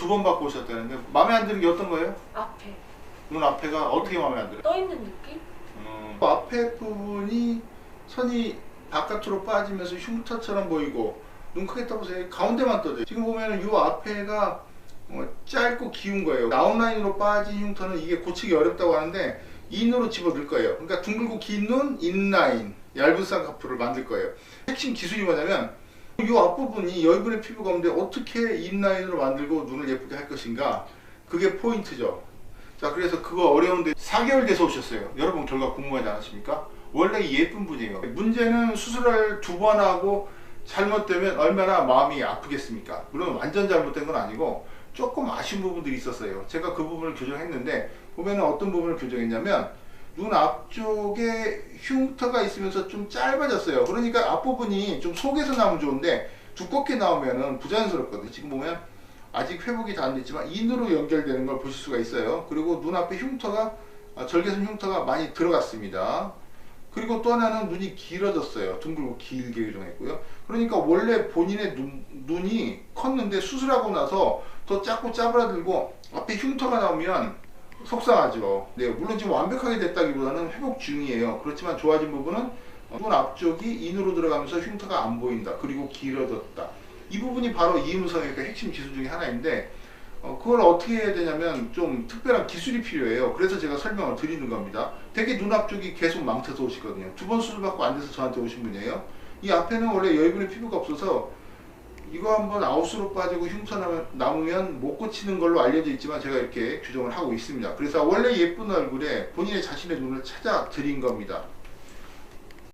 두 번 받고 오셨다는데 마음에 안 드는 게 어떤 거예요? 앞에 눈 앞에가 어떻게 마음에 안 들어요? 떠 있는 느낌? 앞에 부분이 선이 바깥으로 빠지면서 흉터처럼 보이고 눈 크게 떠보세요. 가운데만 떠져요. 지금 보면은 이 앞에가 짧고 기운 거예요. 다운라인으로 빠진 흉터는 이게 고치기 어렵다고 하는데 인으로 집어넣을 거예요. 그러니까 둥글고 긴 눈, 인라인, 얇은 쌍꺼풀을 만들 거예요. 핵심 기술이 뭐냐면 이 앞부분이 여유분의 피부가 없는데 어떻게 인라인으로 만들고 눈을 예쁘게 할 것인가, 그게 포인트죠. 자, 그래서 그거 어려운데 4개월 돼서 오셨어요. 여러분 결과 궁금하지 않으십니까? 원래 예쁜 분이에요. 문제는 수술을 2번 하고 잘못되면 얼마나 마음이 아프겠습니까? 물론 완전 잘못된 건 아니고 조금 아쉬운 부분들이 있었어요. 제가 그 부분을 교정했는데 보면 어떤 부분을 교정했냐면 눈 앞쪽에 흉터가 있으면서 좀 짧아졌어요. 그러니까 앞부분이 좀 속에서 나오면 좋은데 두껍게 나오면 부자연스럽거든요. 지금 보면 아직 회복이 다 안 됐지만 인으로 연결되는 걸 보실 수가 있어요. 그리고 눈앞에 흉터가 절개선 흉터가 많이 들어갔습니다. 그리고 또 하나는 눈이 길어졌어요. 둥글고 길게 교정했고요. 그러니까 원래 본인의 눈이 컸는데 수술하고 나서 더 작고 짜부라들고 앞에 흉터가 나오면 속상하죠. 네, 물론 지금 완벽하게 됐다기보다는 회복 중이에요. 그렇지만 좋아진 부분은 눈 앞쪽이 인으로 들어가면서 흉터가 안 보인다. 그리고 길어졌다. 이 부분이 바로 이음성외과의 핵심 기술 중에 하나인데 그걸 어떻게 해야 되냐면 좀 특별한 기술이 필요해요. 그래서 제가 설명을 드리는 겁니다. 되게 눈 앞쪽이 계속 망쳐서 오시거든요. 2번 수술받고 안 돼서 저한테 오신 분이에요. 이 앞에는 원래 여유분의 피부가 없어서 이거 한번 아웃으로 빠지고 흉터 남으면 못 고치는 걸로 알려져 있지만 제가 이렇게 규정을 하고 있습니다. 그래서 원래 예쁜 얼굴에 본인의 자신의 눈을 찾아 드린 겁니다.